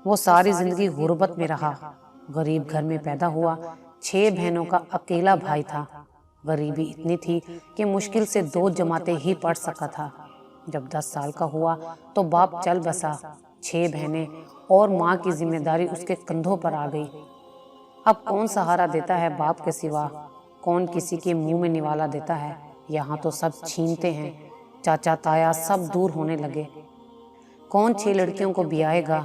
وہ ساری زندگی غربت میں رہا، غریب گھر میں پیدا ہوا، 6 بہنوں کا اکیلا بھائی تھا۔ غریبی اتنی تھی کہ مشکل سے 2 جماعتیں ہی پڑھ سکا تھا۔ جب 10 سال کا ہوا تو باپ چل بسا، 6 بہنیں اور ماں کی ذمہ داری اس کے کندھوں پر آ گئی۔ اب کون سہارا دیتا ہے باپ کے سوا؟ کون کسی کے منہ میں نوالا دیتا ہے؟ یہاں تو سب چھینتے ہیں، چاچا تایا سب دور ہونے لگے۔ کون 6 لڑکیوں کو بیائے گا؟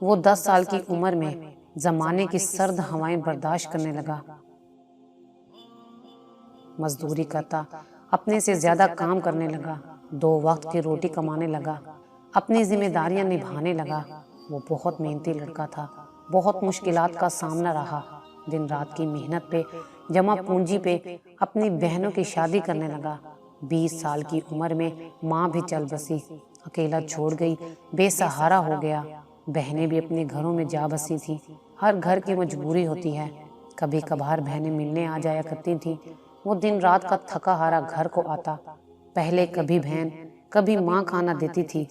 وہ 10 سال کی عمر میں زمانے کی سرد ہوائیں برداشت کرنے لگا۔ مزدوری کرتا، اپنے سے زیادہ کام کرنے لگا، 2 وقت کی روٹی کمانے لگا، اپنی ذمہ داریاں نبھانے لگا۔ وہ بہت محنتی لڑکا تھا، بہت مشکلات کا سامنا رہا۔ دن رات کی محنت پہ، جمع پونجی پہ اپنی بہنوں کی شادی کرنے لگا۔ 20 سال کی عمر میں ماں بھی چل بسی، اکیلا چھوڑ گئی، بے سہارا ہو گیا۔ بہنیں بھی اپنے گھروں میں جا بسی تھیں۔ ہر گھر کی مجبوری ہوتی ہے، کبھی کبھار بہنیں ملنے آ جایا کرتی تھیں۔ وہ دن رات کا تھکا ہارا گھر کو آتا، پہلے کبھی بہن کبھی ماں کھانا دیتی تھی،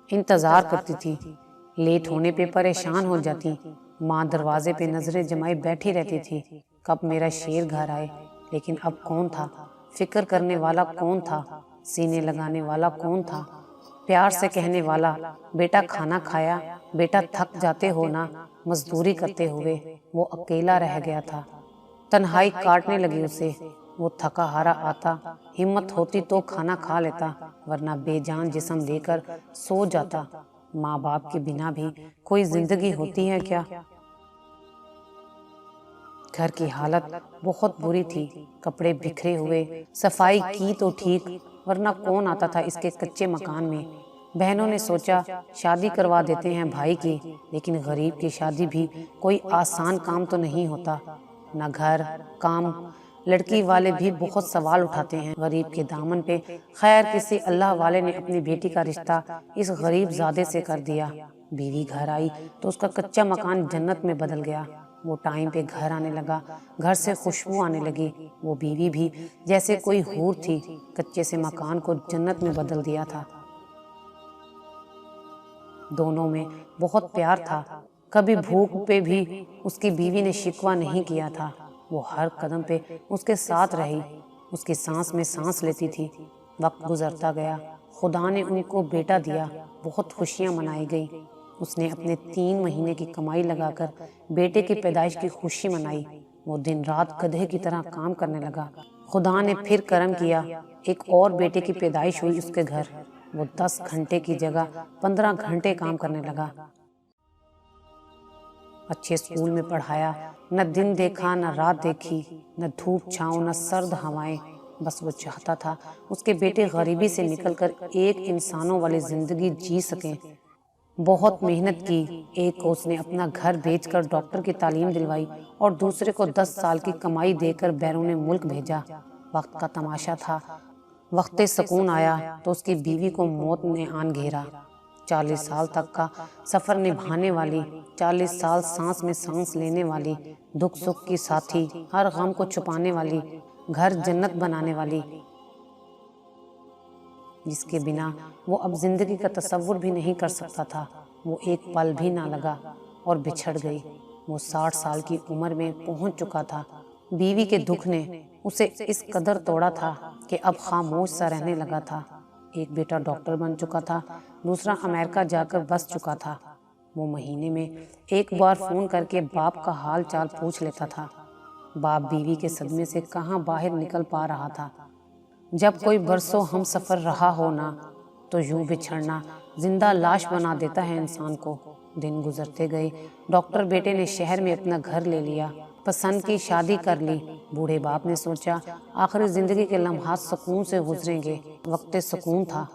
انتظار کرتی تھی، لیٹ ہونے پہ پریشان ہو جاتی۔ ماں دروازے پہ نظریں جمائے بیٹھی رہتی تھی، کب میرا شیر گھر آئے۔ لیکن اب کون تھا؟ فکر کرنے والا کون تھا؟ سینے لگانے والا کون تھا؟ پیار سے کہنے والا، بیٹا کھانا کھایا؟ بیٹا تھک جاتے ہو نا مزدوری کرتے ہوئے؟ وہ اکیلا رہ گیا تھا، تنہائی کاٹنے لگی اسے۔ وہ تھکا ہارا آتا، ہمت ہوتی تو کھانا کھا لیتا، ورنہ بے جان جسم لے کر سو جاتا۔ ماں باپ کے بنا بھی کوئی زندگی ہوتی ہے کیا؟ گھر کی حالت بہت بری تھی، کپڑے بکھرے ہوئے، صفائی کی تو ٹھیک، ورنہ کون آتا تھا اس کے کچے مکان میں۔ بہنوں نے سوچا شادی کروا دیتے ہیں بھائی کی، لیکن غریب کی شادی بھی کوئی آسان کام تو نہیں ہوتا، نہ گھر کام۔ لڑکی والے بھی بہت سوال اٹھاتے ہیں غریب کے دامن پہ۔ خیر کسی اللہ والے نے اپنی بیٹی کا رشتہ اس غریب زادے سے کر دیا۔ بیوی گھر آئی تو اس کا کچا مکان جنت میں بدل گیا۔ وہ ٹائم پہ گھر آنے لگا، گھر سے خوشبو آنے لگی۔ وہ بیوی بھی جیسے کوئی حور تھی، کچے سے مکان کو جنت میں بدل دیا تھا۔ دونوں میں بہت پیار تھا، کبھی بھوک پہ بھی اس کی بیوی نے شکوہ نہیں کیا تھا۔ وہ ہر قدم پہ اس کے ساتھ رہی، اس کی سانس میں سانس لیتی تھی۔ وقت گزرتا گیا، خدا نے ان کو بیٹا دیا، بہت خوشیاں منائی گئی۔ اس نے اپنے 3 مہینے کی کمائی لگا کر بیٹے کی پیدائش کی خوشی منائی۔ وہ دن رات گدھے کی طرح کام کرنے لگا۔ خدا نے پھر کرم کیا، ایک اور بیٹے کی پیدائش ہوئی اس کے گھر۔ وہ 10 گھنٹے کی جگہ 15 گھنٹے کام کرنے لگا۔ اچھے اسکول میں پڑھایا، نہ دن دیکھا نہ رات دیکھی، نہ دھوپ چھاؤں نہ سرد ہوائیں۔ بس وہ چاہتا تھا اس کے بیٹے غریبی سے نکل کر ایک انسانوں والی زندگی جی سکیں۔ بہت محنت کی، ایک کو اس نے اپنا گھر بیچ کر ڈاکٹر کی تعلیم دلوائی اور دوسرے کو 10 سال کی کمائی دے کر بیرون ملک بھیجا۔ وقت کا تماشا تھا، وقت سکون آیا تو اس کی بیوی کو موت نے آن گھیرا۔ 40 سال تک کا سفر نبھانے والی، 40 سال سانس میں سانس لینے والی، دکھ سکھ کی ساتھی، ہر غم کو چھپانے والی، گھر جنت بنانے والی، جس کے بنا وہ اب زندگی کا تصور بھی نہیں کر سکتا تھا۔ وہ ایک پل بھی نہ لگا اور بچھڑ گئی۔ وہ 60 سال کی عمر میں پہنچ چکا تھا۔ بیوی کے دکھ نے اسے اس قدر توڑا تھا کہ اب خاموش سا رہنے لگا تھا۔ ایک بیٹا ڈاکٹر بن چکا تھا، دوسرا امریکہ جا کر بس چکا تھا۔ وہ مہینے میں ایک بار فون کر کے باپ کا حال چال پوچھ لیتا تھا۔ باپ بیوی کے صدمے سے کہاں باہر نکل پا رہا تھا۔ جب کوئی برسوں ہم سفر رہا ہو نا، تو یوں بچھڑنا زندہ لاش بنا دیتا ہے انسان کو۔ دن گزرتے گئے، ڈاکٹر بیٹے نے شہر میں اپنا گھر لے لیا، پسند کی شادی کر لی۔ بوڑھے باپ نے سوچا آخری زندگی کے لمحات سکون سے گزریں گے، وقت سکون تھا۔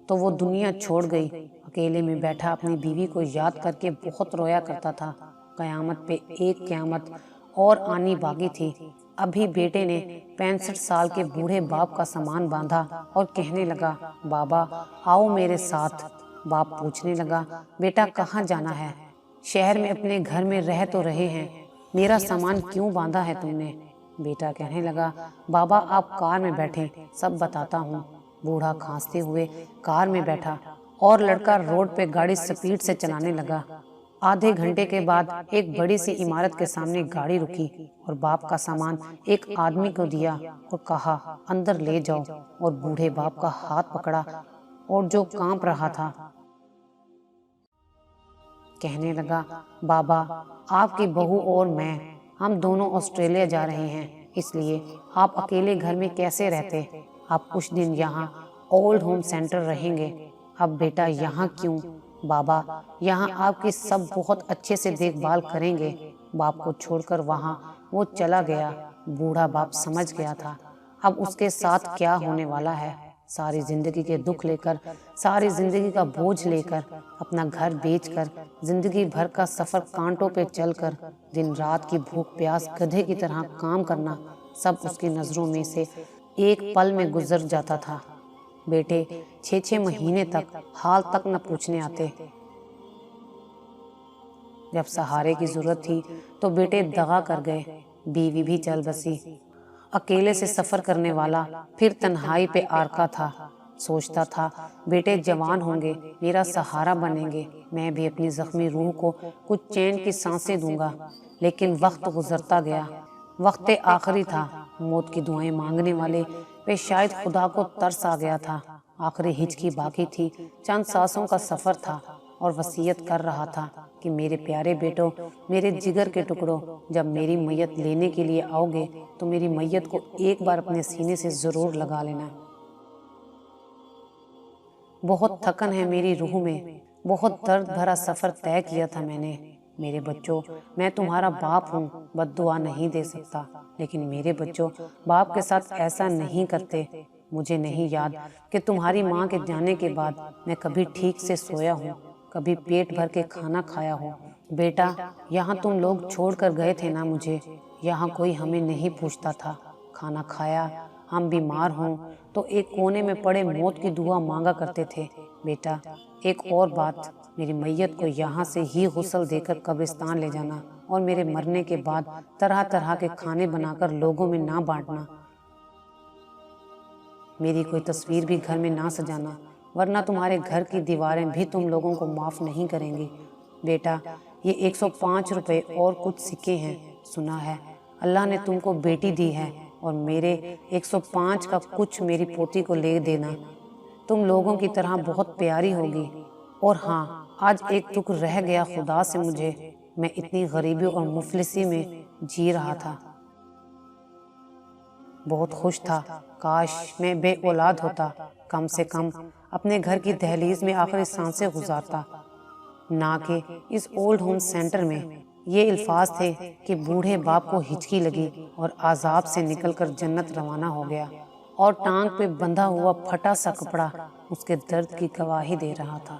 تو وہ دنیا چھوڑ گئی۔ اکیلے میں بیٹھا اپنی بیوی کو یاد کر کے بہت رویا کرتا تھا۔ قیامت پہ ایک قیامت اور آنی باقی تھی۔ ابھی بیٹے نے 65 سال کے بوڑھے باپ کا سامان باندھا اور کہنے لگا، بابا آؤ میرے ساتھ۔ باپ پوچھنے لگا، بیٹا کہاں جانا ہے؟ شہر میں اپنے گھر میں رہ تو رہے ہیں، میرا سامان کیوں باندھا ہے تم نے؟ بیٹا کہنے لگا، بابا آپ کار میں بیٹھیں، سب بتاتا ہوں۔ بوڑھا کھانستے ہوئے کار میں بیٹھا اور لڑکا روڈ پہ گاڑی سپیڈ سے چلانے لگا۔ آدھے گھنٹے کے بعد ایک بڑی سی عمارت کے سامنے گاڑی رکی اور باپ کا سامان ایک آدمی کو دیا اور کہا اندر لے جاؤ، اور بوڑھے باپ کا ہاتھ پکڑا اور جو کانپ رہا تھا کہنے لگا، بابا آپ کی بہو اور میں، ہم دونوں آسٹریلیا جا رہے ہیں، اس لیے آپ اکیلے گھر میں کیسے رہتے؟ آپ کچھ دن یہاں اولڈ ہوم سینٹر رہیں گے۔ اب بیٹا یہاں کیوں؟ بابا یہاں آپ کی سب بہت اچھے سے دیکھ بھال کریں گے۔ باپ کو چھوڑ کر وہاں وہ چلا گیا۔ بوڑھا باپ سمجھ گیا تھا اب اس کے ساتھ کیا ہونے والا ہے۔ ساری زندگی کے دکھ لے کر، ساری زندگی کا بوجھ لے کر، اپنا گھر بیچ کر، زندگی بھر کا سفر کانٹوں پہ چل کر، دن رات کی بھوک پیاس گدھے کی طرح کام کرنا، سب اس کی نظروں میں سے ایک پل میں گزر جاتا تھا۔ بیٹے 6 مہینے تک حال تک نہ پوچھنے آتے۔ جب سہارے کی ضرورت تھی تو بیٹے دغا کر گئے، بیوی بھی چل بسی۔ اکیلے سے سفر کرنے والا پھر تنہائی پہ آرکا تھا۔ سوچتا تھا بیٹے جوان ہوں گے، میرا سہارا بنیں گے، میں بھی اپنی زخمی روح کو کچھ چین کی سانسیں دوں گا۔ لیکن وقت گزرتا گیا۔ وقت آخری تھا۔ موت کی دعائیں مانگنے والے پہ شاید خدا کو ترس آ گیا تھا۔ آخری ہچکی باقی تھی، چند سانسوں کا سفر تھا، اور وصیت کر رہا تھا کہ میرے پیارے بیٹوں، میرے جگر کے ٹکڑوں، جب میری میت لینے کے لیے آؤ گے تو میری میت کو ایک بار اپنے سینے سے ضرور لگا لینا۔ بہت تھکن ہے میری روح میں، بہت درد بھرا سفر طے کیا تھا میں نے۔ میرے بچوں، میں تمہارا باپ ہوں، بد دعا نہیں دے سکتا، لیکن میرے بچوں باپ کے ساتھ ایسا نہیں کرتے۔ مجھے نہیں یاد کہ تمہاری ماں کے جانے کے بعد میں کبھی ٹھیک سے سویا ہوں، کبھی پیٹ بھر کے کھانا کھایا ہوں۔ بیٹا یہاں تم لوگ چھوڑ کر گئے تھے نا مجھے، یہاں کوئی ہمیں نہیں پوچھتا تھا۔ کھانا کھایا، ہم بیمار ہوں تو ایک کونے میں پڑے موت کی دعا مانگا کرتے تھے۔ بیٹا ایک اور بات، میری میت کو یہاں سے ہی غسل دے کر قبرستان لے جانا، اور میرے مرنے کے بعد طرح طرح کے کھانے بنا کر لوگوں میں نہ بانٹنا۔ میری کوئی تصویر بھی گھر میں نہ سجانا، ورنہ تمہارے گھر کی دیواریں بھی تم لوگوں کو معاف نہیں کریں گی۔ بیٹا یہ 105 روپے اور کچھ سکے ہیں، سنا ہے اللہ نے تم کو بیٹی دی ہے، اور میرے 105 کا کچھ میری پوتی کو لے دینا، تم لوگوں کی طرح بہت پیاری ہوگی۔ اور ہاں، آج ایک دکھ رہ گیا خدا سے مجھے، میں اتنی غریبی اور مفلسی میں جی رہا تھا، بہت خوش تھا، کاش میں بے اولاد ہوتا، کم سے کم اپنے گھر کی دہلیز میں آخری سانسیں گزارتا، نہ کہ اس اولڈ ہوم سینٹر میں۔ یہ الفاظ تھے کہ بوڑھے باپ کو ہچکی لگی اور عذاب سے نکل کر جنت روانہ ہو گیا، اور ٹانگ پہ بندھا ہوا پھٹا سا کپڑا اس کے درد کی گواہی دے رہا تھا۔